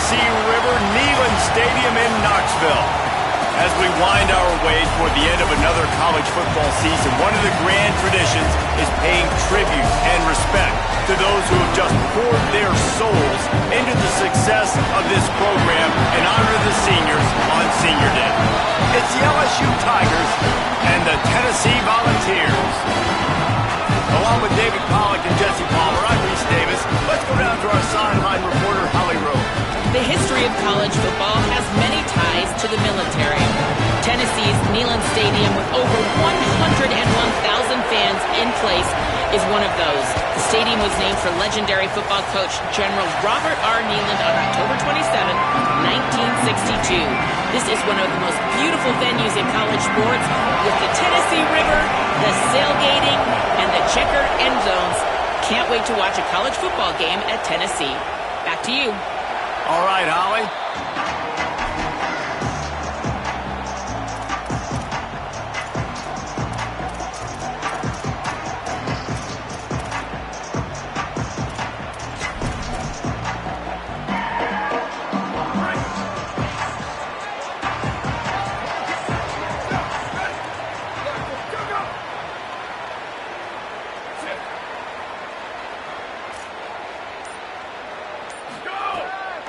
Tennessee River Neyland Stadium in Knoxville. As we wind our way toward the end of another college football season, one of the grand traditions is paying tribute and respect to those who have just poured their souls into the success of this program and honor the seniors on Senior Day. It's the LSU Tigers and the Tennessee Volunteers. Along with David Pollack and Jesse Palmer, I'm Reese Davis. Let's go down to our sideline reporter, Holly Rowe. The history of college football has many ties to the military. Tennessee's Neyland Stadium, with over 101,000 fans in place, is one of those. The stadium was named for legendary football coach General Robert R. Neyland on October 27, 1962. This is one of the most beautiful venues in college sports, with the Tennessee River, the sailgating, and the checkered end zones. Can't wait to watch a college football game at Tennessee. Back to you. All right, Holly.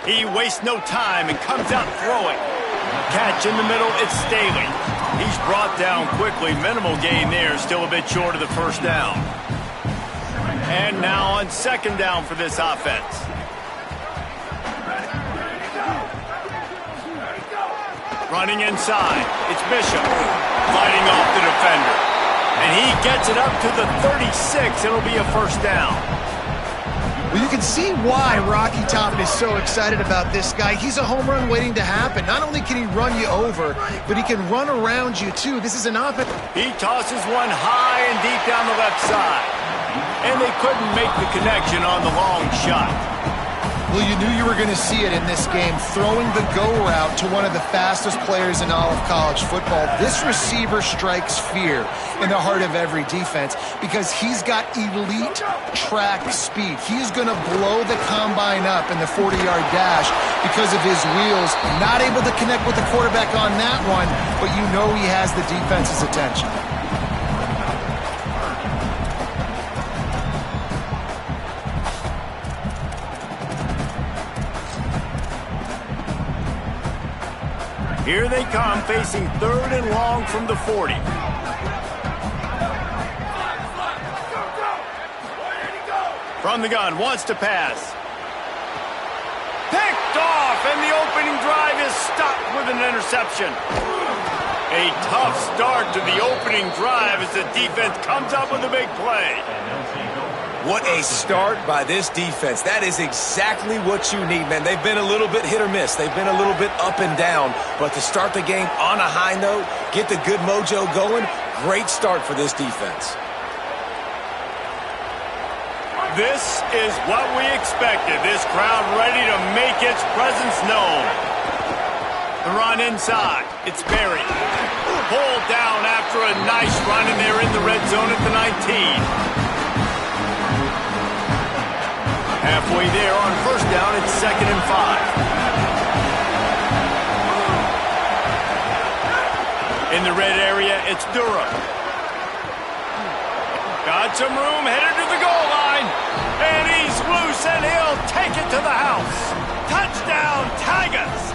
He wastes no time and comes out throwing. Catch in the middle, it's Staley. He's brought down quickly. Minimal gain there, still a bit short of the first down. And now on second down for this offense. Running inside, it's Bishop. Fighting off the defender. And he gets it up to the 36. It'll be a first down. Well, you can see why Rocky Top is so excited about this guy. He's a home run waiting to happen. Not only can he run you over, but he can run around you, too. This is an offense. He tosses one high and deep down the left side. And they couldn't make the connection on the long shot. Well, you knew you were going to see it in this game, throwing the go route to one of the fastest players in all of college football. This receiver strikes fear in the heart of every defense because he's got elite track speed. He's going to blow the combine up in the 40-yard dash because of his wheels. Not able to connect with the quarterback on that one, but you know he has the defense's attention. Here they come, facing third and long from the 40. From the gun, wants to pass. Picked off, and the opening drive is stopped with an interception. A tough start to the opening drive as the defense comes up with a big play. What a start by this defense. That is exactly what you need, man. They've been a little bit hit or miss. They've been a little bit up and down. But to start the game on a high note, get the good mojo going, great start for this defense. This is what we expected. This crowd ready to make its presence known. The run inside. It's Berry. Pulled down after a nice run, and they're in the red zone at the 19. Halfway there on first down, it's 2nd and 5. In the red area, it's Durham. Got some room, headed to the goal line. And he's loose, and he'll take it to the house. Touchdown, Tigers!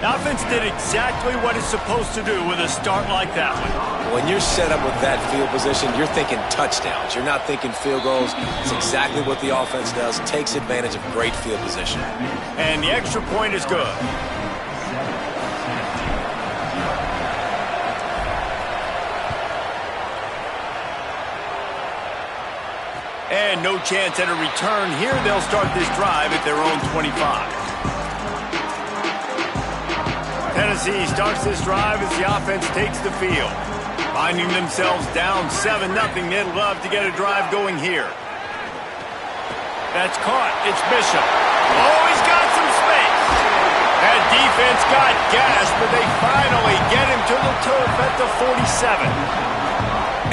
The offense did exactly what it's supposed to do with a start like that one. When you're set up with that field position, you're thinking touchdowns. You're not thinking field goals. It's exactly what the offense does. Takes advantage of great field position. And the extra point is good. And no chance at a return here. They'll start this drive at their own 25. Tennessee starts this drive as the offense takes the field. Finding themselves down 7-0, they'd love to get a drive going here. That's caught. It's Bishop. Oh, he's got some space. That defense got gashed, but they finally get him to the turf at the 47.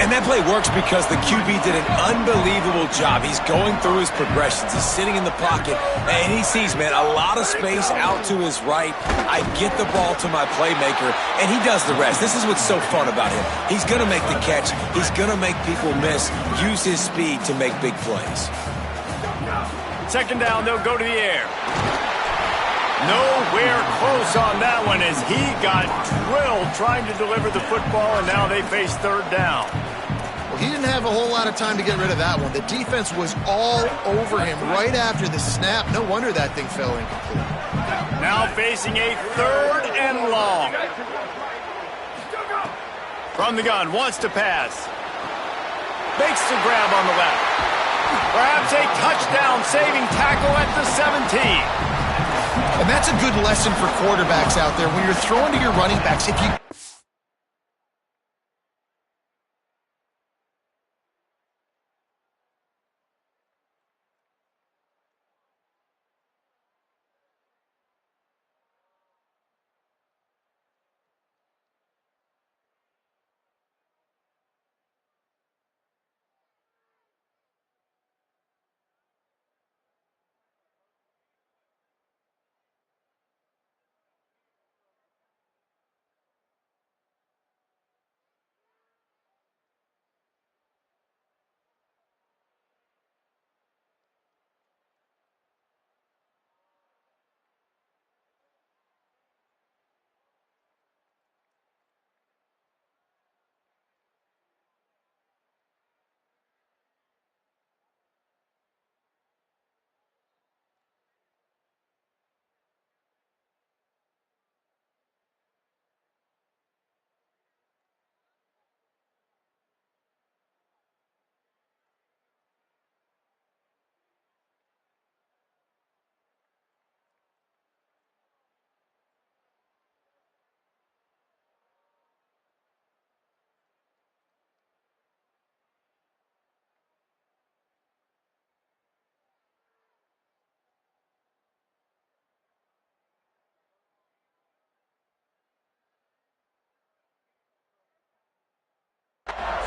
And that play works because the QB did an unbelievable job. He's going through his progressions. He's sitting in the pocket, and he sees, man, a lot of space out to his right. I get the ball to my playmaker, and he does the rest. This is what's so fun about him. He's going to make the catch. He's going to make people miss, use his speed to make big plays. Second down, they'll go to the air. Nowhere close on that one as he got drilled trying to deliver the football, and now they face third down. Well, he didn't have a whole lot of time to get rid of that one. The defense was all over him right after the snap. No wonder that thing fell incomplete. Now facing a third and long. From the gun, wants to pass. Makes the grab on the left. Perhaps a touchdown-saving tackle at the 17. And that's a good lesson for quarterbacks out there. When you're throwing to your running backs, if you...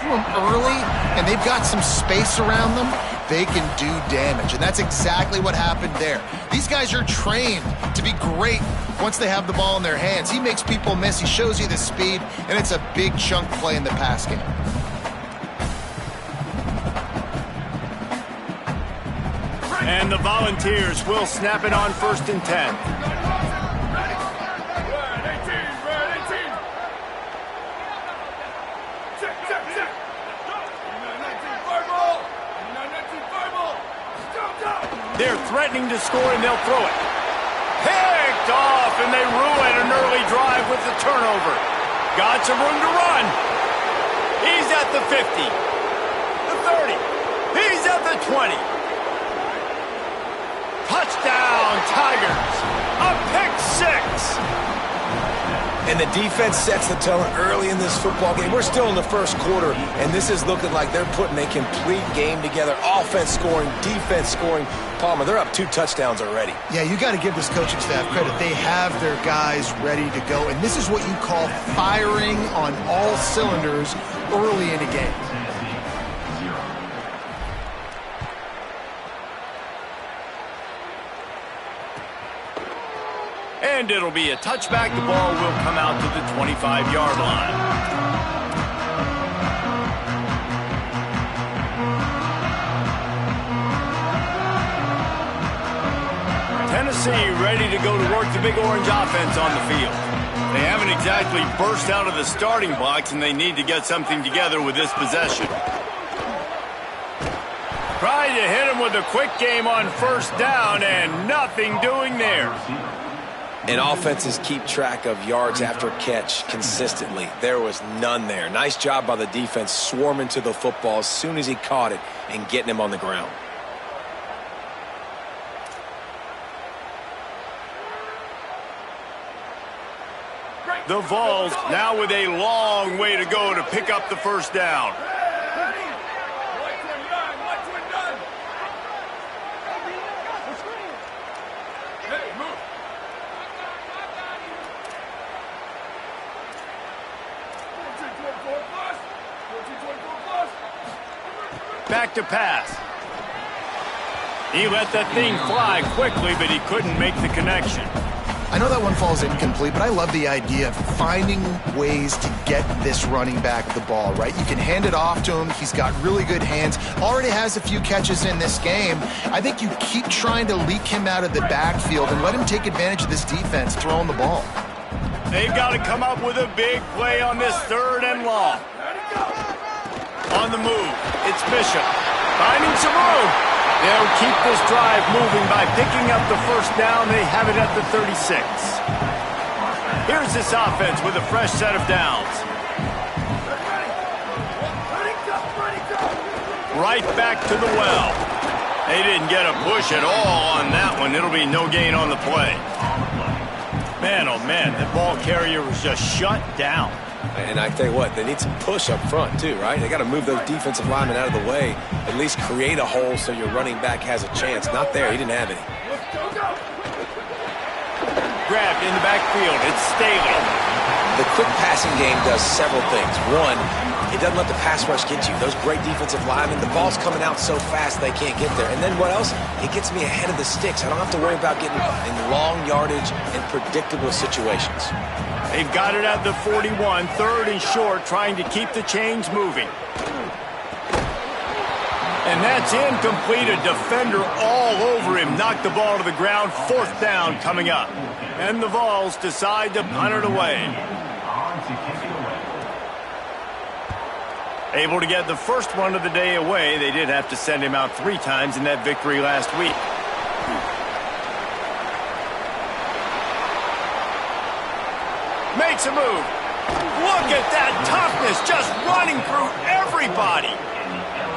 them early and they've got some space around them, they can do damage. And that's exactly what happened there. These guys are trained to be great once they have the ball in their hands. He makes people miss. He shows you the speed, and it's a big chunk play in the pass game. And the Volunteers will snap it on 1st and 10. They're threatening to score, and they'll throw it. Picked off, and they ruin an early drive with the turnover. Got some room to run. He's at the 50, the 30. He's at the 20. Touchdown, Tigers. A pick six. And the defense sets the tone early in this football game. We're still in the first quarter, and this is looking like they're putting a complete game together. Offense scoring, defense scoring. Palmer, they're up 2 touchdowns already. Yeah, you got to give this coaching staff credit. They have their guys ready to go, and this is what you call firing on all cylinders early in a game. And it'll be a touchback. The ball will come out to the 25-yard line. Tennessee ready to go to work the Big Orange offense on the field. They haven't exactly burst out of the starting blocks, and they need to get something together with this possession. Tried to hit him with a quick game on 1st down, and nothing doing there. And offenses keep track of yards after catch consistently. There was none there. Nice job by the defense swarming to the football as soon as he caught it and getting him on the ground. The Vols now with a long way to go to pick up the 1st down. back to pass. He let that thing fly quickly, but he couldn't make the connection. I know that one falls incomplete, but I love the idea of finding ways to get this running back the ball, right? You can hand it off to him. He's got really good hands. Already has a few catches in this game. I think you keep trying to leak him out of the backfield and let him take advantage of this defense throwing the ball. They've got to come up with a big play on this 3rd and long. On the move, it's Bishop. Finding some room. They'll keep this drive moving by picking up the first down. They have it at the 36. Here's this offense with a fresh set of downs. Right back to the well. They didn't get a push at all on that one. It'll be no gain on the play. Man, oh man, the ball carrier was just shut down. And I tell you what, they need some push up front too, right? They got to move those defensive linemen out of the way, at least create a hole so your running back has a chance. Not there, he didn't have any. Grabbed in the backfield, it's Staley. The quick passing game does several things. One, it doesn't let the pass rush get you. Those great defensive linemen, the ball's coming out so fast they can't get there. And then what else? It gets me ahead of the sticks. I don't have to worry about getting in long yardage and predictable situations. They've got it at the 41, 3rd and short, trying to keep the chains moving. And that's incomplete. A defender all over him. Knocked the ball to the ground. 4th down coming up. And the Vols decide to punt it away. Able to get the first one of the day away. They did have to send him out 3 times in that victory last week. Makes a move. Look at that toughness, just running through everybody.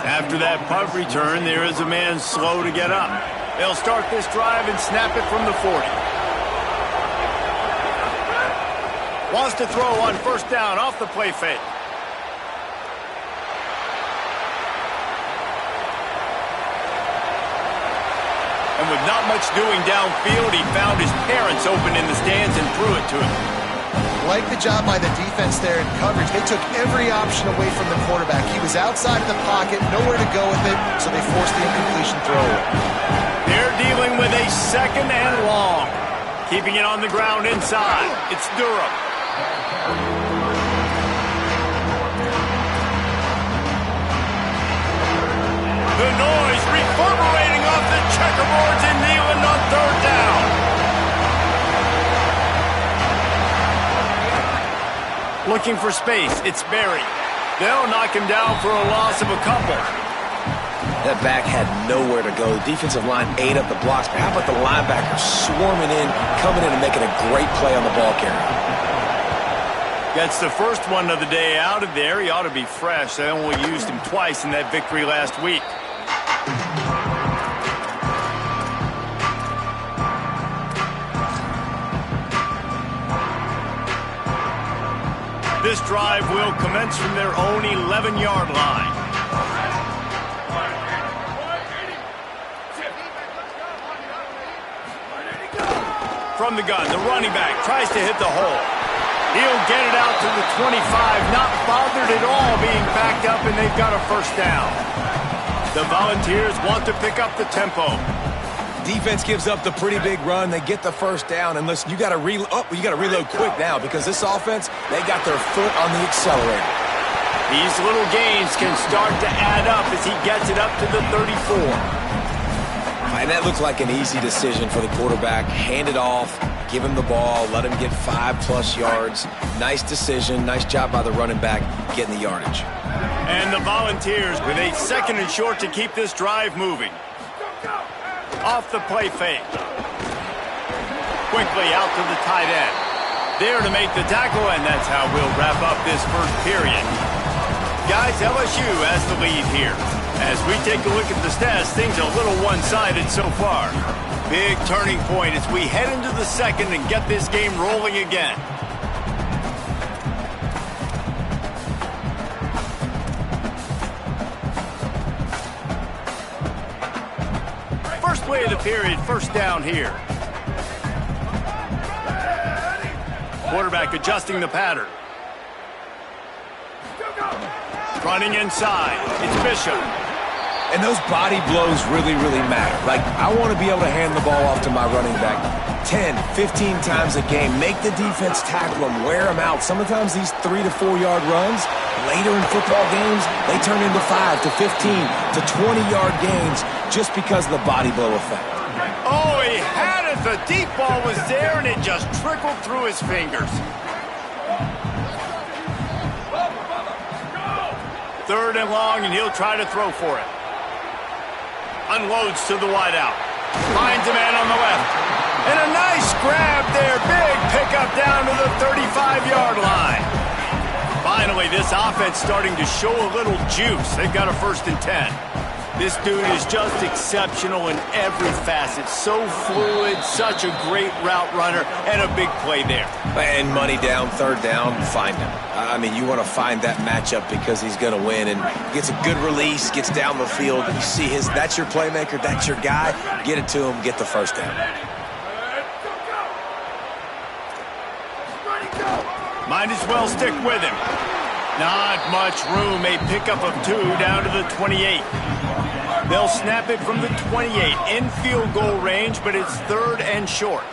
After that punt return, there is a man slow to get up. They'll start this drive and snap it from the 40. Wants to throw on 1st down off the play fake. And with not much doing downfield, he found his parents open in the stands and threw it to him. Like the job by the defense there in coverage. They took every option away from the quarterback. He was outside of the pocket, nowhere to go with it, so they forced the incompletion throw. They're dealing with a 2nd and long. Keeping it on the ground inside. It's Durham. The noise reverberating off the checkerboards in Neyland on 3rd down. Looking for space. It's Berry. They'll knock him down for a loss of a couple. That back had nowhere to go. The defensive line ate up the blocks, but how about the linebacker swarming in, coming in and making a great play on the ball carrier? Gets the first one of the day out of there. He ought to be fresh. They only used him twice in that victory last week. This drive will commence from their own 11-yard line. From the gun, the running back tries to hit the hole. He'll get it out to the 25, not bothered at all being backed up, and they've got a 1st down. The Volunteers want to pick up the tempo. Defense gives up the pretty big run. They get the 1st down, and listen, you got to reload quick now because this offense, they got their foot on the accelerator. These little gains can start to add up as he gets it up to the 34. And that looked like an easy decision for the quarterback. Hand it off, give him the ball, let him get 5+ yards. Nice decision, nice job by the running back getting the yardage. And the Volunteers with a 2nd and short to keep this drive moving. Off the play fake. Quickly out to the tight end. There to make the tackle, and that's how we'll wrap up this 1st period. Guys, LSU has the lead here. As we take a look at the stats, things are a little one-sided so far. Big turning point as we head into the 2nd and get this game rolling again. First play of the period, 1st down here. Quarterback adjusting the pattern. Running inside, it's Bishop. And those body blows really, really matter. Like, I want to be able to hand the ball off to my running back 10, 15 times a game. Make the defense tackle them, wear them out. Sometimes these 3 to 4 yard runs, later in football games, they turn into 5 to 15 to 20-yard gains just because of the body blow effect. Oh, he had it. The deep ball was there, and it just trickled through his fingers. Third and long, and he'll try to throw for it. Unloads to the wideout. Finds a man on the left. And a nice grab there. Big pickup down to the 35-yard line. Finally, this offense starting to show a little juice. They've got a 1st and 10. This dude is just exceptional in every facet. So fluid, such a great route runner, and a big play there. And money down, 3rd down, find him. I mean, you want to find that matchup because he's going to win, and gets a good release, gets down the field. You see that's your playmaker, that's your guy. Get it to him, get the 1st down. Might as well stick with him. Not much room. A pickup of 2 down to the 28. They'll snap it from the 28 in field goal range, but it's 3rd and short.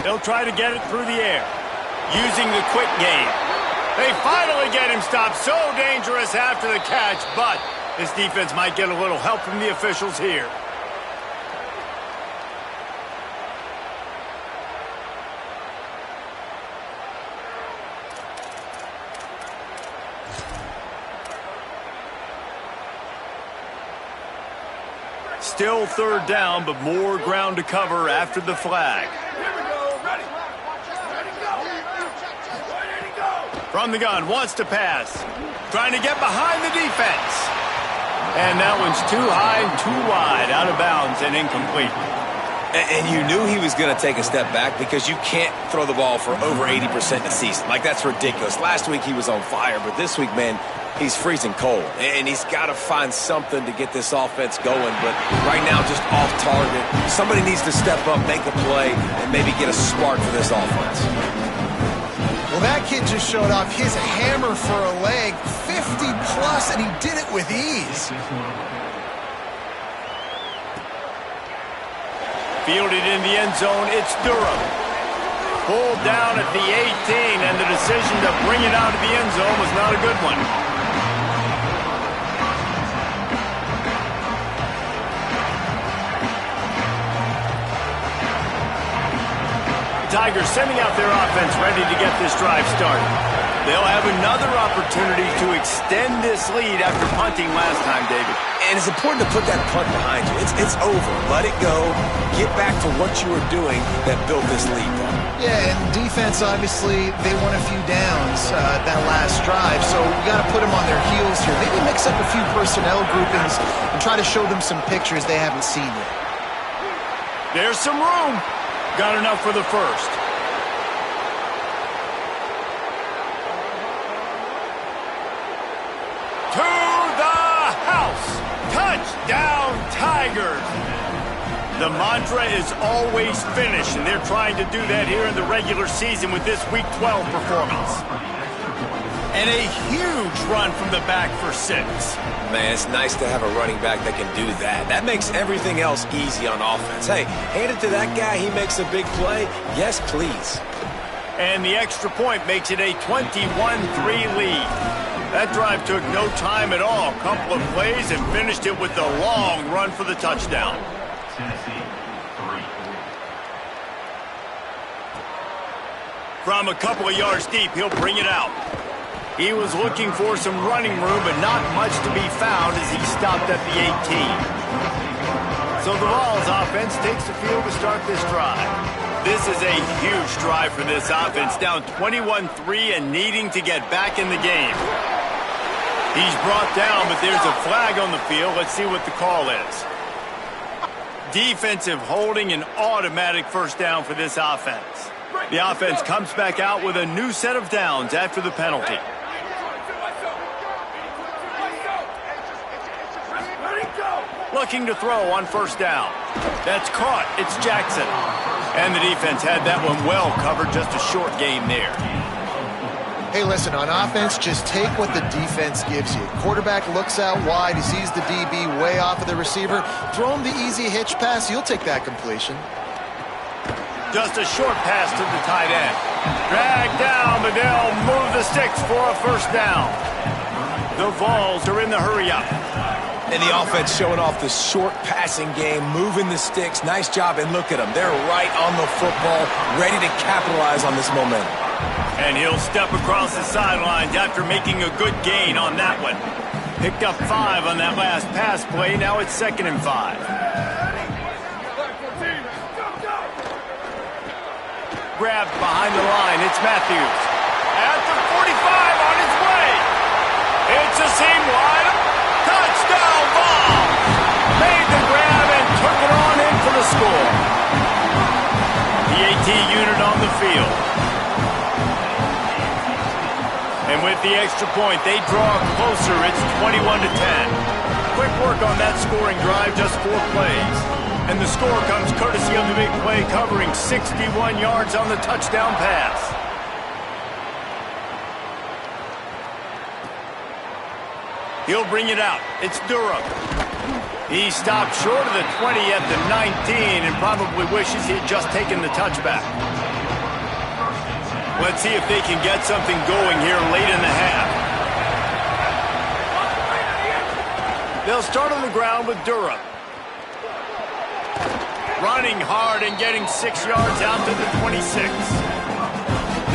They'll try to get it through the air, using the quick game. They finally get him stopped. So dangerous after the catch, but this defense might get a little help from the officials here. Still 3rd down, but more ground to cover after the flag. From the gun, wants to pass. Trying to get behind the defense. And that one's too high and too wide, out of bounds and incomplete. And you knew he was going to take a step back because you can't throw the ball for over 80% a season. Like, that's ridiculous. Last week he was on fire, but this week, man, he's freezing cold. And he's got to find something to get this offense going. But right now, just off target. Somebody needs to step up, make a play, and maybe get a spark for this offense. Well, that kid just showed off his hammer for a leg, 50-plus, and he did it with ease. Fielded in the end zone, it's Durham. Pulled down at the 18, and the decision to bring it out of the end zone was not a good one. Tigers sending out their offense ready to get this drive started. They'll have another opportunity to extend this lead after punting last time, David. And it's important to put that punt behind you. It's over. Let it go. Get back to what you were doing that built this lead. Yeah, and defense, obviously, they won a few downs that last drive, so we got to put them on their heels here. Maybe mix up a few personnel groupings and try to show them some pictures they haven't seen yet. There's some room. Got enough for the 1st. To the house. Touchdown, Tigers. The mantra is always finish, and they're trying to do that here in the regular season with this Week 12 performance. And a huge run from the back for 6. Man, it's nice to have a running back that can do that. That makes everything else easy on offense. Hey, hand it to that guy. He makes a big play. Yes, please. And the extra point makes it a 21-3 lead. That drive took no time at all. A couple of plays and finished it with the long run for the touchdown. From a couple of yards deep, he'll bring it out. He was looking for some running room, but not much to be found as he stopped at the 18. So the Vols offense takes the field to start this drive. This is a huge drive for this offense, down 21-3 and needing to get back in the game. He's brought down, but there's a flag on the field. Let's see what the call is. Defensive holding, an automatic 1st down for this offense. The offense comes back out with a new set of downs after the penalty. Looking to throw on 1st down. That's caught. It's Jackson. And the defense had that one well covered, just a short game there. Hey, listen, on offense, just take what the defense gives you. Quarterback looks out wide, he sees the DB way off of the receiver. Throw him the easy hitch pass, you'll take that completion. Just a short pass to the tight end. Drag down, but they'll move the sticks for a first down. The Vols are in the hurry-up. And the offense showing off the short passing game, moving the sticks. Nice job, and look at them. They're right on the football, ready to capitalize on this momentum. And he'll step across the sidelines after making a good gain on that one. Picked up 5 on that last pass play. Now it's 2nd and 5. Grabbed behind the line. It's Matthews. At the 45 on his way. It's a seam wide. Touchdown ball. Made the grab and took it on in for the score. The AT unit on the field. And with the extra point, they draw closer. It's 21-10. Quick work on that scoring drive, just 4 plays. And the score comes courtesy of the big play, covering 61 yards on the touchdown pass. He'll bring it out. It's Durham. He stopped short of the 20 at the 19 and probably wishes he had just taken the touchback. Let's see if they can get something going here late in the half. They'll start on the ground with Durham. Running hard and getting 6 yards out to the 26.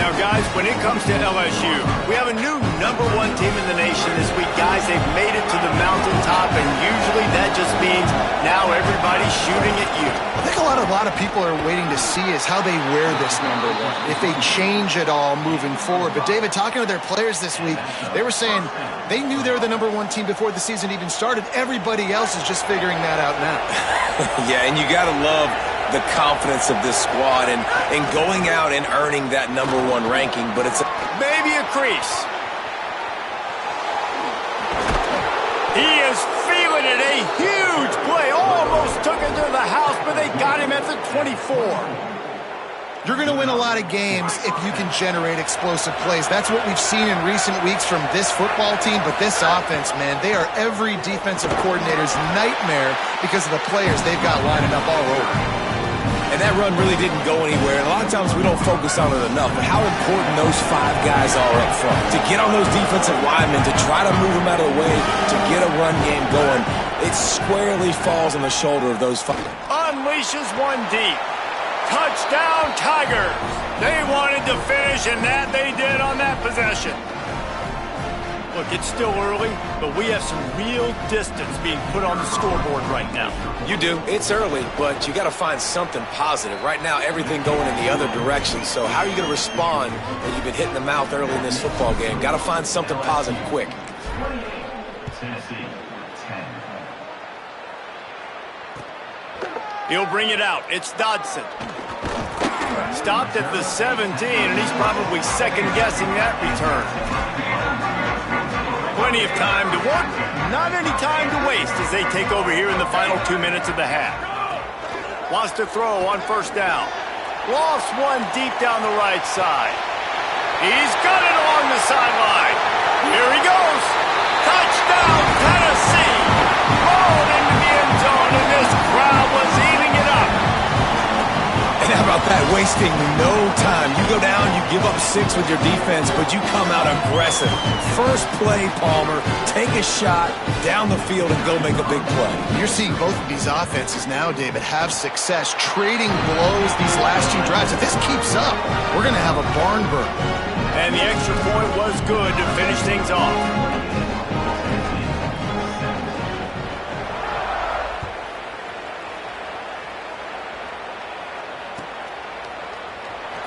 Now, guys, when it comes to LSU, we have a new #1 team in the nation this week. Guys, they've made it to the mountaintop, and usually that just means now everybody's shooting at you. I think a lot of people are waiting to see is how they wear this #1, if they change it all moving forward. But, David, talking to their players this week, they were saying they knew they were the #1 team before the season even started. Everybody else is just figuring that out now. Yeah, and you got to love the confidence of this squad and going out and earning that #1 ranking, but it's maybe a crease. He is feeling it. A huge play. Almost took it to the house, but they got him at the 24. You're going to win a lot of games if you can generate explosive plays. That's what we've seen in recent weeks from this football team, but this offense, man, they are every defensive coordinator's nightmare because of the players they've got lining up all over. And that run really didn't go anywhere. And a lot of times we don't focus on it enough, but how important those 5 guys are up front. To get on those defensive linemen, to try to move them out of the way, to get a run game going, it squarely falls on the shoulder of those 5. Unleashes one deep. Touchdown, Tigers. They wanted to finish, and that they did on that possession. Look, it's still early, but we have some real distance being put on the scoreboard right now. You do. It's early, but you got to find something positive. Right now, everything going in the other direction. So how are you going to respond when you've been hit in the mouth early in this football game? Got to find something positive quick. He'll bring it out. It's Dodson. Stopped at the 17, and he's probably second-guessing that return. Plenty of time to work, not any time to waste as they take over here in the final 2 minutes of the half. Wants to throw on first down. Lost one deep down the right side. He's got it along the sideline. Here he goes. Touchdown, Tennessee. Rolled into the end zone, and this crowd was eating it up. And how about that? Wasting no time. You go down, you give up 6 with your defense, but you come out aggressive. First play, Palmer, take a shot down the field and go make a big play. You're seeing both of these offenses now, David, have success trading blows these last 2 drives. If this keeps up, we're going to have a barn burner. And the extra point was good to finish things off.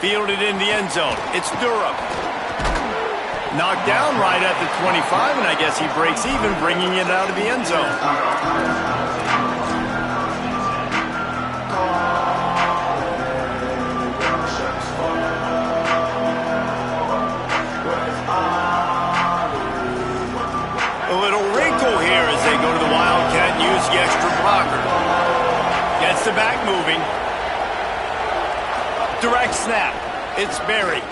Fielded in the end zone. It's Durham. Knocked down right at the 25, and I guess he breaks even, bringing it out of the end zone. A little wrinkle here as they go to the Wildcat and use the extra blocker. Gets the back moving. Direct snap. It's Berry.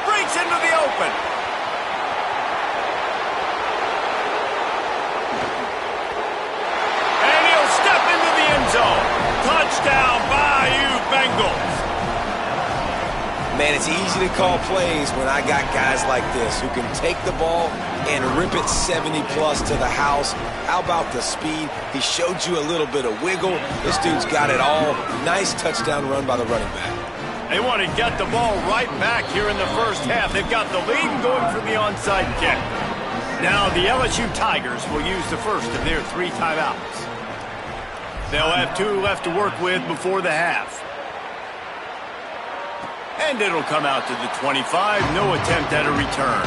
Breaks into the open. And he'll step into the end zone. Touchdown, Bayou Bengals. Man, it's easy to call plays when I got guys like this who can take the ball and rip it 70-plus to the house. How about the speed? He showed you a little bit of wiggle. This dude's got it all. Nice touchdown run by the running back. They want to get the ball right back here in the first half. They've got the lead and going for the onside kick. Now the LSU Tigers will use the first of their 3 timeouts. They'll have 2 left to work with before the half. And it'll come out to the 25. No attempt at a return.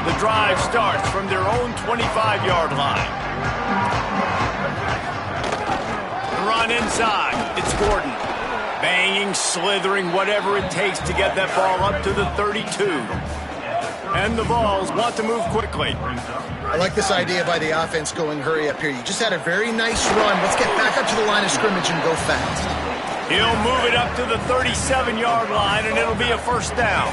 The drive starts from their own 25-yard line. The run inside. It's Gordon. Banging, slithering, whatever it takes to get that ball up to the 32. And the Vols want to move quickly. I like this idea by the offense going hurry up here. You just had a very nice run. Let's get back up to the line of scrimmage and go fast. He'll move it up to the 37-yard line, and it'll be a first down.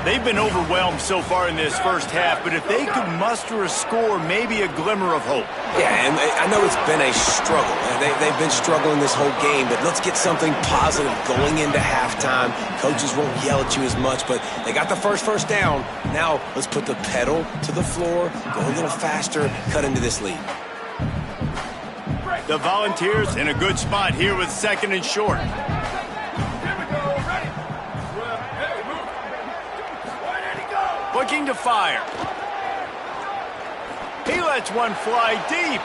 They've been overwhelmed so far in this first half, but if they could muster a score, maybe a glimmer of hope. Yeah, and I know it's been a struggle. They've been struggling this whole game, but let's get something positive going into halftime. Coaches won't yell at you as much, but they got the first down. Now let's put the pedal to the floor, go a little faster, cut into this lead. The Volunteers in a good spot here with 2nd and short. Looking to fire. He lets one fly deep.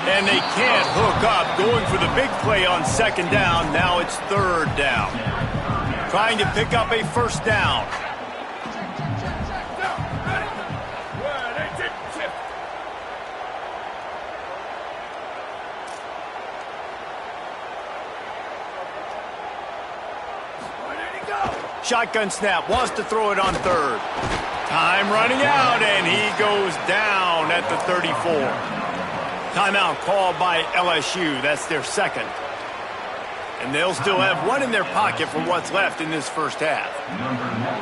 And they can't hook up. Going for the big play on 2nd down. Now it's 3rd down. Trying to pick up a first down. Shotgun snap, wants to throw it on 3rd. Time running out, and he goes down at the 34. Timeout called by LSU. That's their 2nd. And they'll still have 1 in their pocket for what's left in this first half.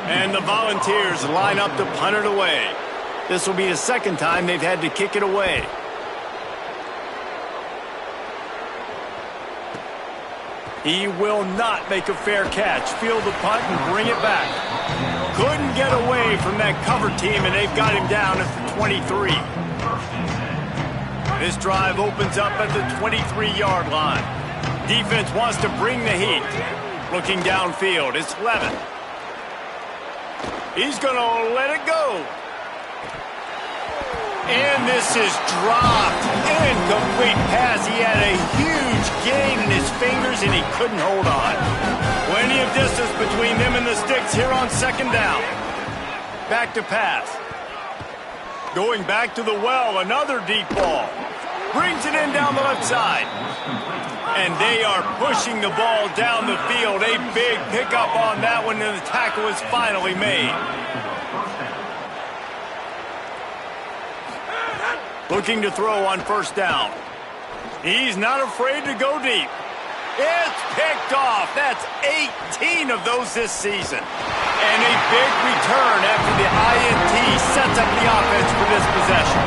And the Volunteers line up to punt it away. This will be the 2nd time they've had to kick it away. He will not make a fair catch. Field the punt and bring it back. Couldn't get away from that cover team, and they've got him down at the 23. This drive opens up at the 23-yard line. Defense wants to bring the heat. Looking downfield, it's Levin. He's going to let it go. And this is dropped. Incomplete pass. He had a huge gain in his fingers, and he couldn't hold on. Plenty of distance between them and the sticks here on 2nd down. Back to pass. Going back to the well, another deep ball. Brings it in down the left side. And they are pushing the ball down the field. A big pickup on that one, and the tackle is finally made. Looking to throw on 1st down. He's not afraid to go deep. It's picked off. That's 18 of those this season. And a big return after the INT sets up the offense for this possession.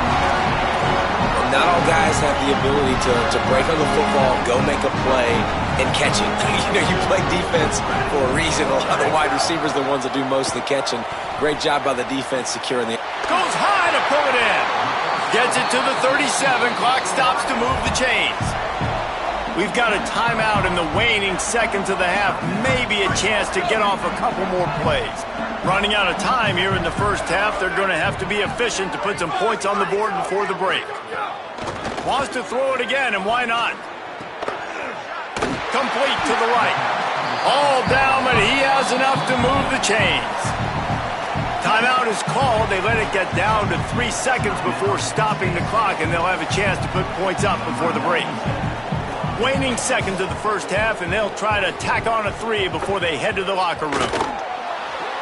Not all guys have the ability to break on the football, go make a play, and catch it. You play defense for a reason. A lot of the wide receivers are the ones that do most of the catching. Great job by the defense securing the... Goes high to pull it in. Gets it to the 37. Clock stops to move the chains. We've got a timeout in the waning seconds of the half. Maybe a chance to get off a couple more plays. Running out of time here in the first half. They're going to have to be efficient to put some points on the board before the break. Wants to throw it again, and why not? Complete to the right. All down, but he has enough to move the chains. Timeout is called. They let it get down to 3 seconds before stopping the clock, and they'll have a chance to put points up before the break. Waning seconds of the first half, and they'll try to tack on a 3 before they head to the locker room.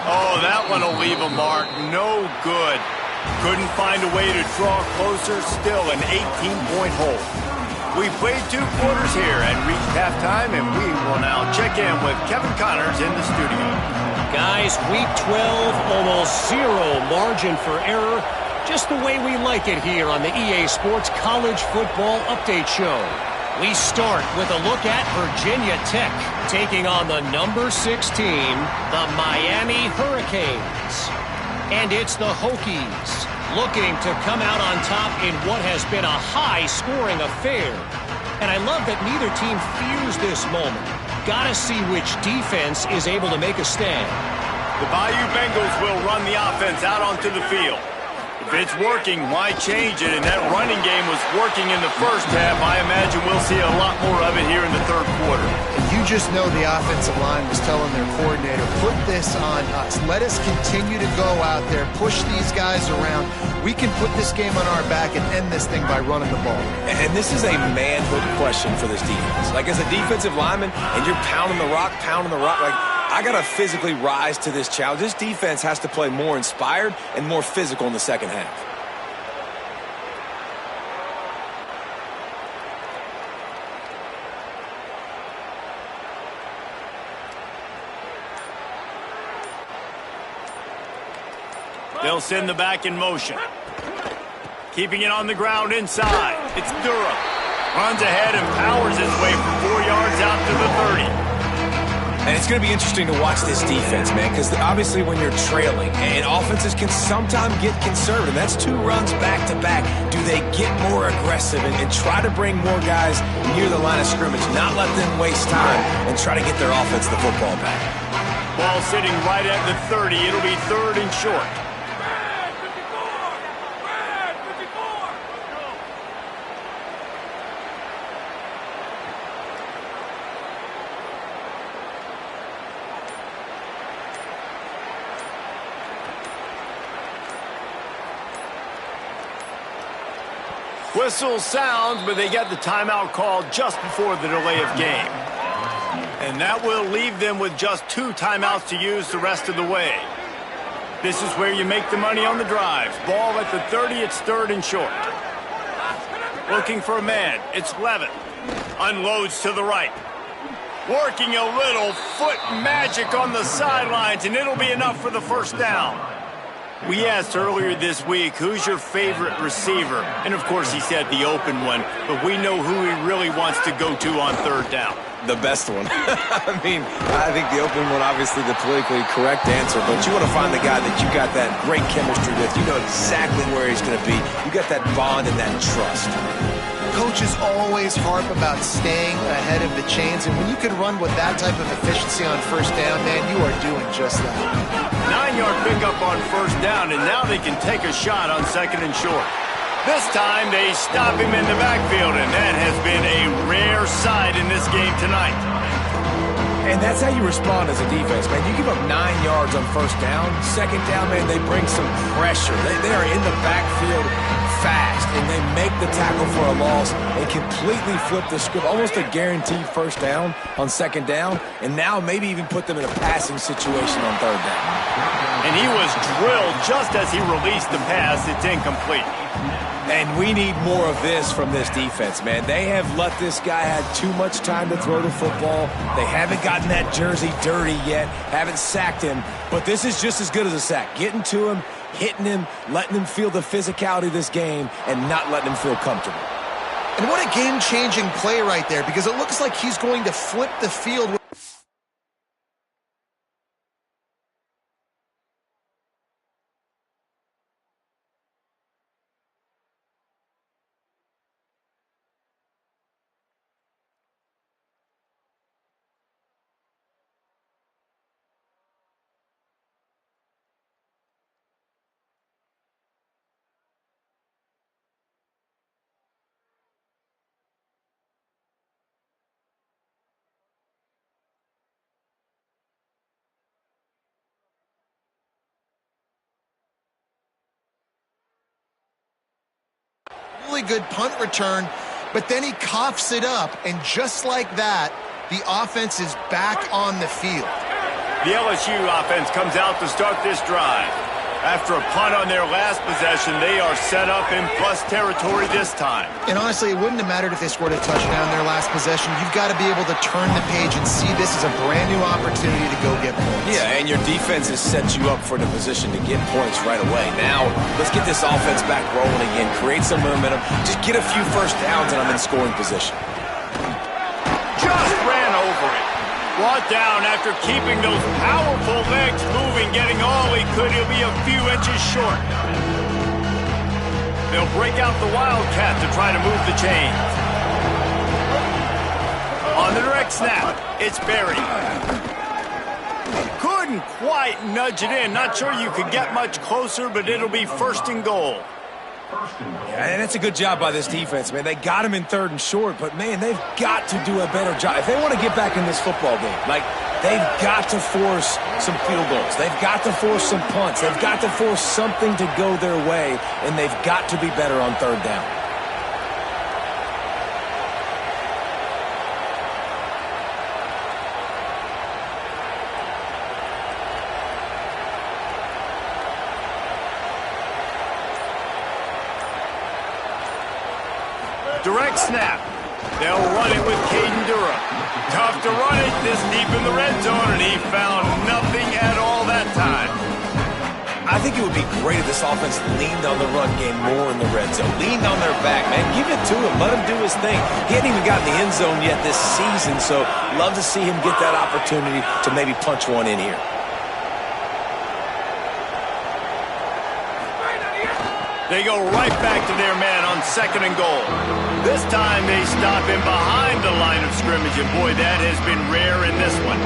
Oh, that one will leave a mark. No good. Couldn't find a way to draw closer. Still an 18-point hole. We played 2 quarters here and reached halftime, and we will now check in with Kevin Connors in the studio. Guys, week 12, almost zero margin for error. Just the way we like it here on the EA Sports College Football Update Show. We start with a look at Virginia Tech, taking on the number 16, the Miami Hurricanes. And it's the Hokies, looking to come out on top in what has been a high-scoring affair. And I love that neither team fears this moment. Gotta see which defense is able to make a stand. The Bayou Bengals will run the offense out onto the field. If it's working, why change it? And that running game was working in the first half. I imagine we'll see a lot more of it here in the third quarter. And you just know the offensive line was telling their coordinator, put this on us. Let us continue to go out there, push these guys around. We can put this game on our back and end this thing by running the ball. And this is a manhood question for this defense. Like, as a defensive lineman, and you're pounding the rock, like, I got to physically rise to this challenge. This defense has to play more inspired and more physical in the second half. They'll send the back in motion. Keeping it on the ground inside. It's Durham. Runs ahead and powers his way for 4 yards out to the 30. And it's going to be interesting to watch this defense, man, because obviously when you're trailing, and offenses can sometimes get conservative. That's 2 runs back-to-back. Do they get more aggressive and try to bring more guys near the line of scrimmage, not let them waste time, and try to get their offense the football back? Ball sitting right at the 30. It'll be 3rd and short. Whistle sounds, but they get the timeout called just before the delay of game. And that will leave them with just 2 timeouts to use the rest of the way. This is where you make the money on the drives. Ball at the 30, it's 3rd and short. Looking for a man, it's Levitt. Unloads to the right. Working a little foot magic on the sidelines, and it'll be enough for the first down. We asked earlier this week, who's your favorite receiver? And, of course, he said the open one, but we know who he really wants to go to on 3rd down. The best one. I mean, I think the open one, obviously the politically correct answer, but you want to find the guy that you got that great chemistry with. You know exactly where he's going to be. You got that bond and that trust. Coaches always harp about staying ahead of the chains, and when you can run with that type of efficiency on 1st down, man, you are doing just that. 9-yard pickup on 1st down, and now they can take a shot on 2nd and short. This time they stop him in the backfield, and that has been a rare sight in this game tonight. And that's how you respond as a defense, man. You give up 9 yards on 1st down. 2nd down, man, they bring some pressure. They are in the backfield fast, and they make the tackle for a loss and completely flip the script. Almost a guaranteed 1st down on 2nd down, and now maybe even put them in a passing situation on 3rd down. And he was drilled just as he released the pass. It's incomplete. And we need more of this from this defense, man. They have let this guy have too much time to throw the football. They haven't gotten that jersey dirty yet, haven't sacked him. But this is just as good as a sack. Getting to him, hitting him, letting him feel the physicality of this game, and not letting him feel comfortable. And what a game-changing play right there, because it looks like he's going to flip the field with really good punt return, but then he coughs it up, and just like that, the offense is back on the field. The LSU offense comes out to start this drive. After a punt on their last possession, they are set up in plus territory this time. And honestly, it wouldn't have mattered if they scored a touchdown their last possession. You've got to be able to turn the page and see this as a brand new opportunity to go get points. Yeah, and your defense has set you up for the position to get points right away. Now, let's get this offense back rolling again, create some momentum, just get a few first downs, and I'm in scoring position. Just ran over it. Brought down after keeping those powerful legs moving, getting all he could. He'll be a few inches short. They'll break out the Wildcat to try to move the chains. On the direct snap, it's Berry. Couldn't quite nudge it in. Not sure you could get much closer, but it'll be first and goal. Yeah, and that's a good job by this defense, man. They got him in 3rd and short, but, man, they've got to do a better job. If they want to get back in this football game, like, they've got to force some field goals. They've got to force some punts. They've got to force something to go their way, and they've got to be better on 3rd down. Direct snap. They'll run it with Caden Durham. Tough to run it this deep in the red zone, and he found nothing at all that time. I think it would be great if this offense leaned on the run game more in the red zone. Leaned on their back, man. Give it to him. Let him do his thing. He hadn't even gotten the end zone yet this season, so love to see him get that opportunity to maybe punch one in here. They go right back to their man on 2nd and goal. This time they stop him behind the line of scrimmage, and boy, that has been rare in this one.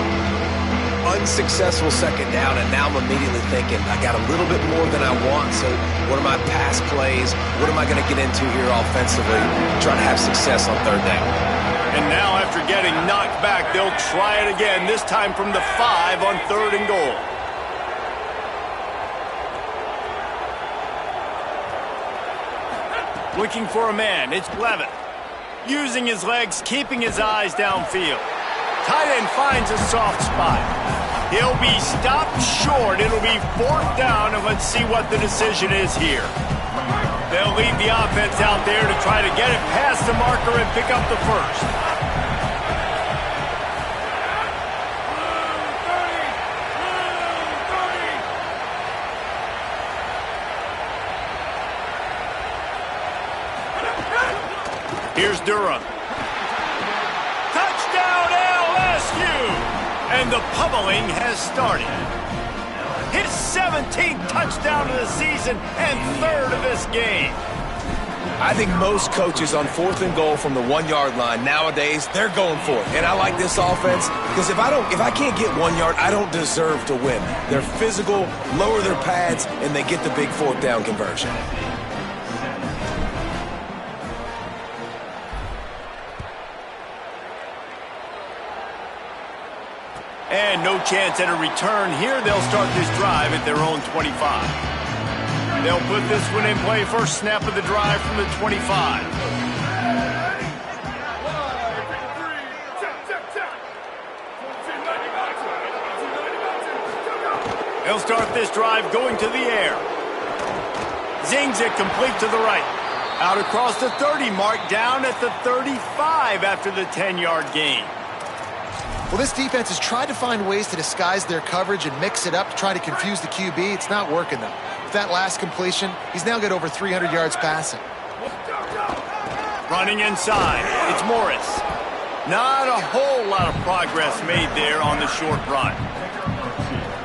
Unsuccessful 2nd down, and now I'm immediately thinking, I got a little bit more than I want, so what are my pass plays? What am I going to get into here offensively? Trying to have success on 3rd down. And now after getting knocked back, they'll try it again, this time from the 5 on 3rd and goal. Looking for a man, it's Levitt. Using his legs, keeping his eyes downfield. Tight end finds a soft spot. He'll be stopped short. It'll be 4th down, and let's see what the decision is here. They'll leave the offense out there to try to get it past the marker and pick up the first. Here's Durham. Touchdown LSU! And the pummeling has started. His 17th touchdown of the season and 3rd of this game. I think most coaches on 4th and goal from the 1-yard line nowadays, they're going for it. And I like this offense because if I can't get 1 yard, I don't deserve to win. They're physical, lower their pads, and they get the big 4th down conversion. And no chance at a return here. They'll start this drive at their own 25. They'll put this one in play. First snap of the drive from the 25. They'll start this drive going to the air. Zings it complete to the right. Out across the 30 mark, down at the 35 after the 10-yard gain. Well, this defense has tried to find ways to disguise their coverage and mix it up to try to confuse the QB. It's not working, though. With that last completion, he's now got over 300 yards passing. Running inside, it's Morris. Not a whole lot of progress made there on the short run.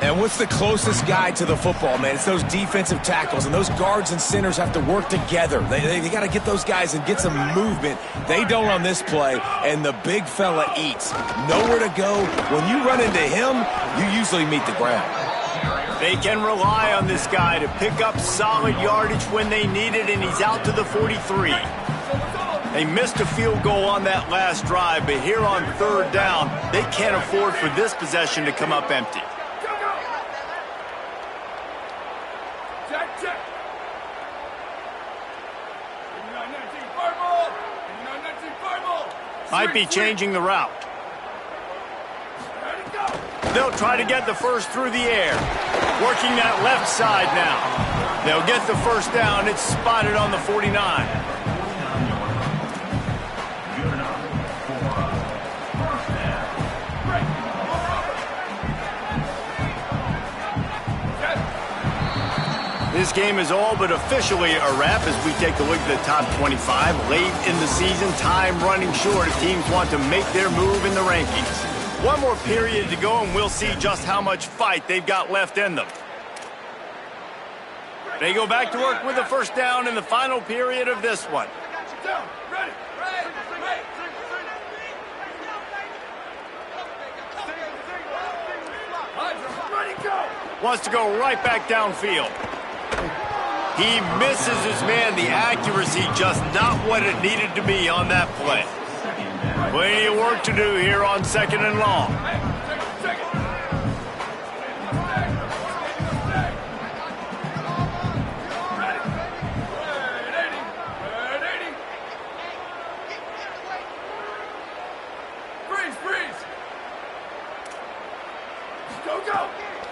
And what's the closest guy to the football, man? It's those defensive tackles, and those guards and centers have to work together. They got to get those guys and get some movement. They don't on this play, and the big fella eats. Nowhere to go. When you run into him, you usually meet the ground. They can rely on this guy to pick up solid yardage when they need it, and he's out to the 43. They missed a field goal on that last drive, but here on 3rd down, they can't afford for this possession to come up empty. Might be changing the route. They'll try to get the first through the air. Working that left side now. They'll get the first down. It's spotted on the 49. This game is all but officially a wrap as we take a look at the top 25. Late in the season, time running short if teams want to make their move in the rankings. One more period to go, and we'll see just how much fight they've got left in them. They go back to work with a first down in the final period of this one. Wants to go right back downfield. He misses his man. The accuracy just not what it needed to be on that play. Plenty of work to do here on 2nd and long.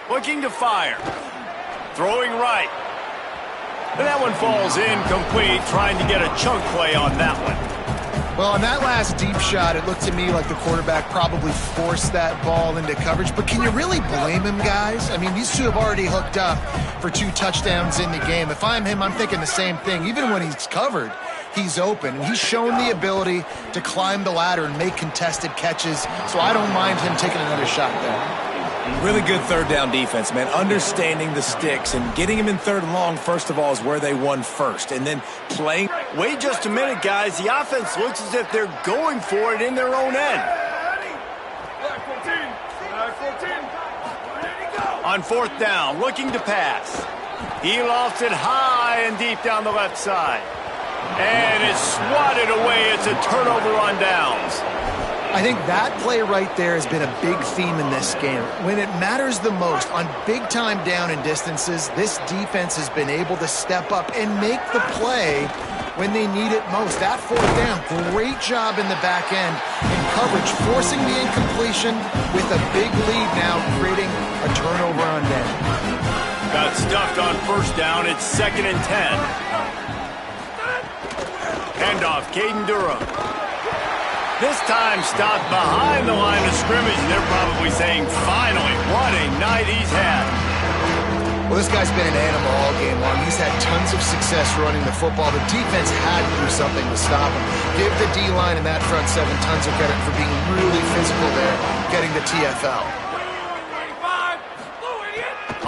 Looking to fire. Throwing right. And that one falls incomplete, trying to get a chunk play on that one. Well, on that last deep shot, it looked to me like the quarterback probably forced that ball into coverage. But can you really blame him, guys? I mean, these two have already hooked up for 2 touchdowns in the game. If I'm him, I'm thinking the same thing. Even when he's covered, he's open. And he's shown the ability to climb the ladder and make contested catches. So I don't mind him taking another shot there. Really good third down defense, man. Understanding the sticks and getting him in 3rd and long, first of all, is where they won first. And then playing. Wait just a minute, guys. The offense looks as if they're going for it in their own end. On 4th down, looking to pass. He lofts it high and deep down the left side. And it's swatted away. It's a turnover on downs. I think that play right there has been a big theme in this game. When it matters the most, on big-time down and distances, this defense has been able to step up and make the play when they need it most. That 4th down, great job in the back end in coverage, forcing the incompletion with a big lead now, creating a turnover on down. Got stuffed on 1st down. It's 2nd and 10. Handoff, Caden Durham. This time stopped behind the line of scrimmage, and they're probably saying, finally, what a night he's had. Well, this guy's been an animal all game long. He's had tons of success running the football. The defense had to do something to stop him. Give the D-line and that front 7 tons of credit for being really physical there, getting the TFL.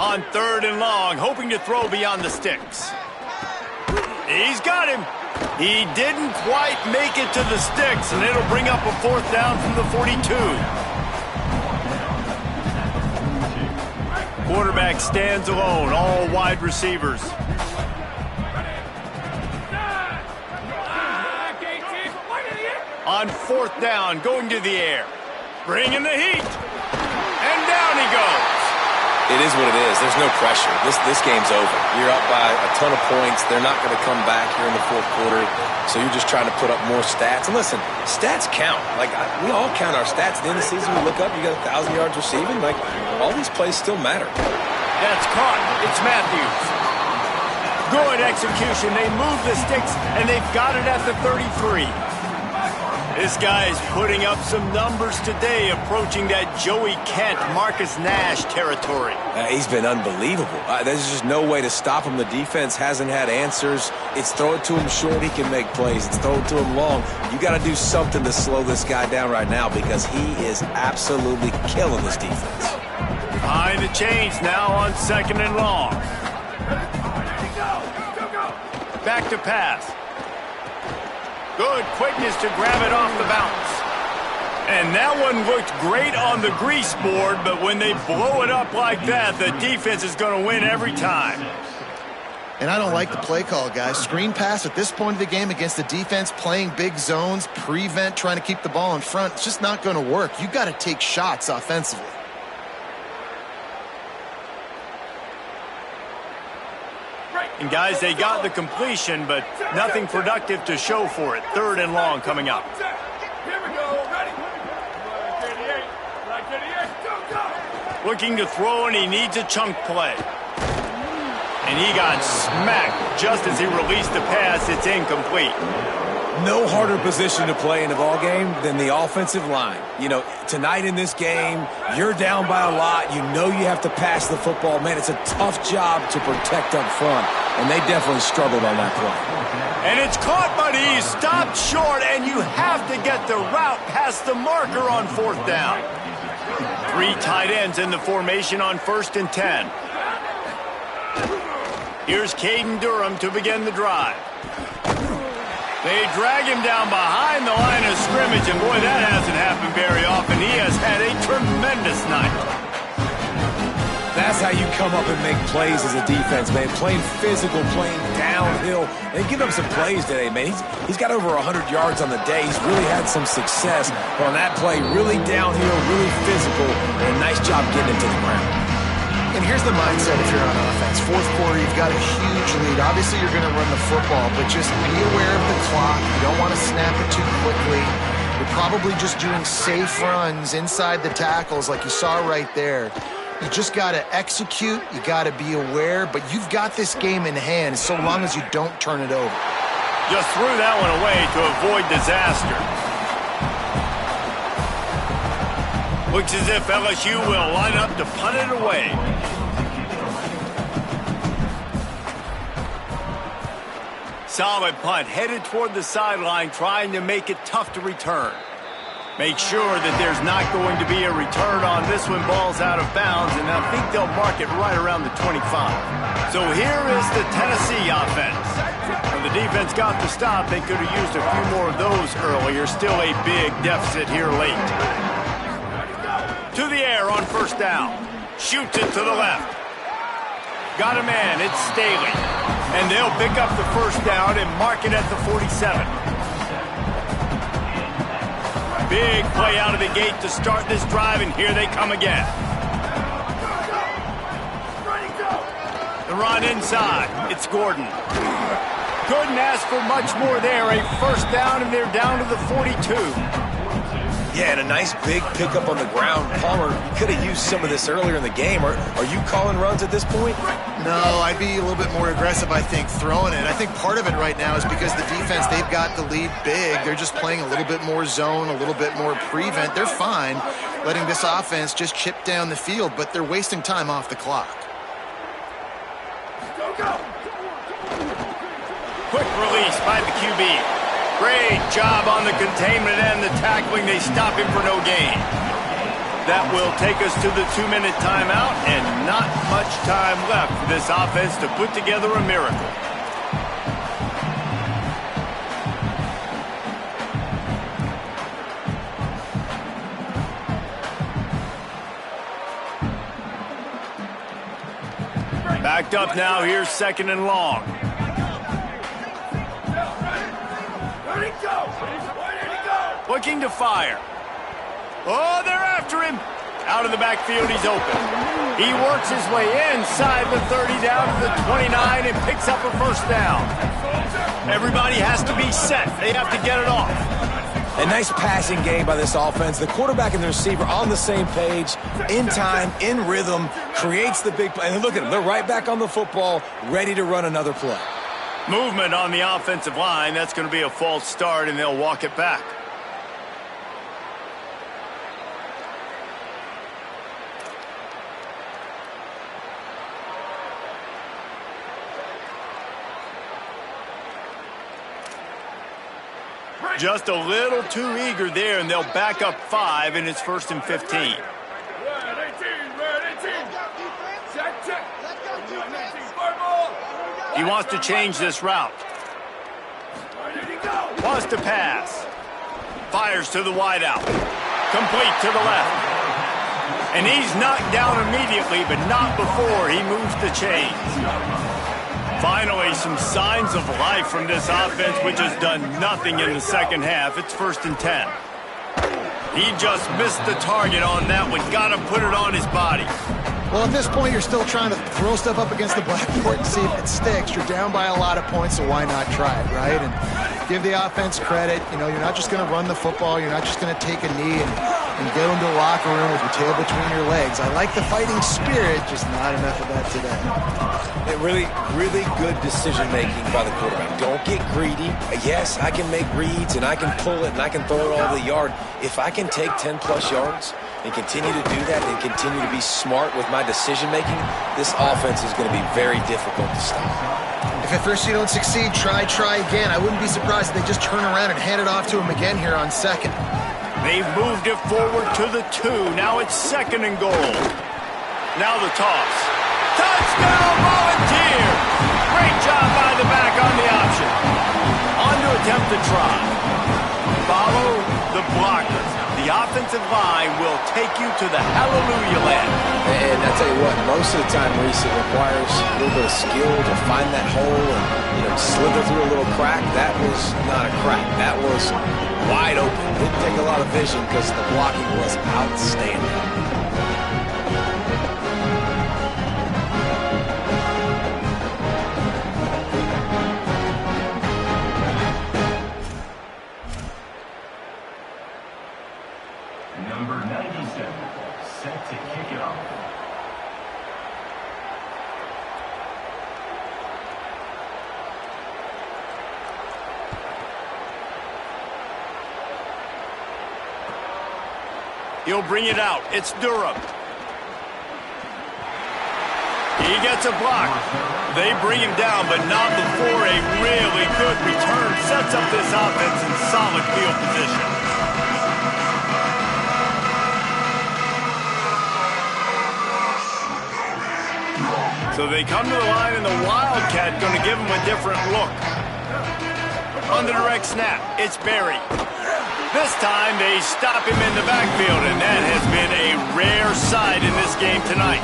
On 3rd and long, hoping to throw beyond the sticks. He's got him. He didn't quite make it to the sticks, and it'll bring up a 4th down from the 42. Quarterback stands alone, all wide receivers. On 4th down, going to the air. Bringing the heat. And down he goes. It is what it is. There's no pressure. This game's over. You're up by a ton of points. They're not going to come back here in the 4th quarter. So you're just trying to put up more stats. And listen, stats count. Like, we all count our stats. At the end of the season, we look up, you got 1,000 yards receiving. Like, all these plays still matter. That's caught. It's Matthews. Good execution. They move the sticks, and they've got it at the 33. This guy is putting up some numbers today, approaching that Joey Kent, Marcus Nash territory. He's been unbelievable. There's just no way to stop him. The defense hasn't had answers. It's throw it to him short, he can make plays. It's throw it to him long. You got to do something to slow this guy down right now because he is absolutely killing this defense. Behind the chains now on 2nd and long. Back to pass. Good quickness to grab it off the bounce. And that one looked great on the grease board, but when they blow it up like that, the defense is going to win every time. And I don't like the play call, guys. Screen pass at this point of the game against the defense, playing big zones, prevent, trying to keep the ball in front. It's just not going to work. You got to take shots offensively. And guys, they got the completion, but nothing productive to show for it. 3rd and long coming up. Looking to throw, and he needs a chunk play. And he got smacked just as he released the pass. It's incomplete. No harder position to play in a ball game than the offensive line. You know, tonight in this game, you're down by a lot. You know you have to pass the football. Man, it's a tough job to protect up front, and they definitely struggled on that play. And it's caught, but he's stopped short, and you have to get the route past the marker on 4th down. 3 tight ends in the formation on 1st and 10. Here's Caden Durham to begin the drive. They drag him down behind the line of scrimmage, and boy, that hasn't happened very often. He has had a tremendous night. That's how you come up and make plays as a defense, man. Playing physical, playing downhill. They give him some plays today, man. He's got over 100 yards on the day. He's really had some success. But on that play, really downhill, really physical, and a nice job getting him to the ground. And here's the mindset if you're on offense. 4th quarter, you've got a huge lead. Obviously, you're going to run the football, but just be aware of the clock. You don't want to snap it too quickly. You're probably just doing safe runs inside the tackles like you saw right there. You just got to execute. You got to be aware, but you've got this game in hand so long as you don't turn it over. Just threw that one away to avoid disaster. Looks as if LSU will line up to punt it away. Solid punt, headed toward the sideline, trying to make it tough to return. Make sure that there's not going to be a return on this one. Ball's out of bounds, and I think they'll mark it right around the 25. So here is the Tennessee offense. When the defense got the stop, they could have used a few more of those earlier. Still a big deficit here late. To the air on 1st down. Shoots it to the left. Got a man, it's Staley. And they'll pick up the 1st down and mark it at the 47. Big play out of the gate to start this drive, and here they come again. The run inside. It's Gordon. Couldn't ask for much more there. A 1st down, and they're down to the 42. Yeah, and a nice big pickup on the ground. Palmer, you could have used some of this earlier in the game. Are you calling runs at this point? No, I'd be a little bit more aggressive, I think, throwing it. I think part of it right now is because the defense, they've got the lead big. They're just playing a little bit more zone, a little bit more prevent. They're fine letting this offense just chip down the field, but they're wasting time off the clock. Quick release by the QB. Great job on the containment and the tackling. They stop him for no gain. That will take us to the 2-minute timeout, and not much time left for this offense to put together a miracle. Backed up now. Here's 2nd and long. Looking to fire. Oh, they're after him. Out of the backfield, he's open. He works his way inside the 30 down to the 29 and picks up a 1st down. Everybody has to be set. They have to get it off. A nice passing game by this offense. The quarterback and the receiver on the same page, in time, in rhythm, creates the big play. And look at them. They're right back on the football, ready to run another play. Movement on the offensive line. That's going to be a false start, and they'll walk it back. Just a little too eager there, and they'll back up 5, and it's 1st and 15. He wants to change this route. Wants to pass. Fires to the wideout. Complete to the left. And he's knocked down immediately, but not before he moves the chains. Finally, some signs of life from this offense, which has done nothing in the 2nd half. It's 1st and 10. He just missed the target on that one. Got to put it on his body. Well, at this point, you're still trying to throw stuff up against the blackboard and see if it sticks. You're down by a lot of points, so why not try it, right? And give the offense credit. You know, you're not just going to run the football. You're not just going to take a knee and and go into the locker room with your tail between your legs. I like the fighting spirit, just not enough of that today. And really, really good decision-making by the quarterback. Don't get greedy. Yes, I can make reads, and I can pull it, and I can throw it all the yard. If I can take 10-plus yards and continue to do that and continue to be smart with my decision-making, this offense is going to be very difficult to stop. If at first you don't succeed, try again. I wouldn't be surprised if they just turn around and hand it off to him again here on second. They've moved it forward to the 2. Now it's 2nd and goal. Now the toss. Touchdown, Volunteer! Great job by the back on the option. On to attempt the try. Follow the blockers. The offensive line will take you to the hallelujah land. And I tell you what, most of the time, Reese, it requires a little bit of skill to find that hole and slither through a little crack. That was not a crack. That was wide open. Didn't take a lot of vision because the blocking was outstanding. Number 97, set to kick it off. He'll bring it out. It's Durham. He gets a block. They bring him down, but not before a really good return sets up this offense in solid field position. So they come to the line, and the Wildcat going to give him a different look. On the direct snap, it's Berry. This time they stop him in the backfield, and that has been a rare sight in this game tonight.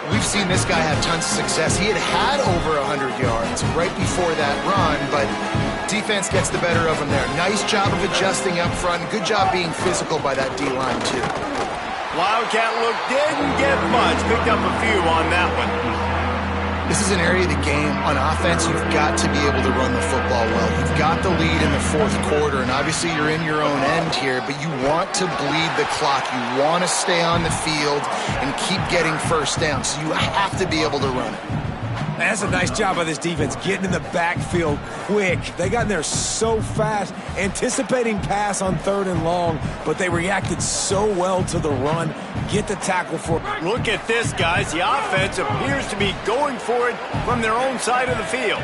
We've seen this guy have tons of success. He had over 100 yards right before that run, but defense gets the better of him there. Nice job of adjusting up front. Good job being physical by that D-line, too. Wildcat look didn't get much. Picked up a few on that one. This is an area of the game. On offense, you've got to be able to run the football well. You've got the lead in the fourth quarter, and obviously you're in your own end here, but you want to bleed the clock. You want to stay on the field and keep getting first down, so you have to be able to run it. That's a nice job by this defense, getting in the backfield quick. They got in there so fast, anticipating pass on 3rd and long, but they reacted so well to the run. Get the tackle for it. Look at this, guys. The offense appears to be going for it from their own side of the field.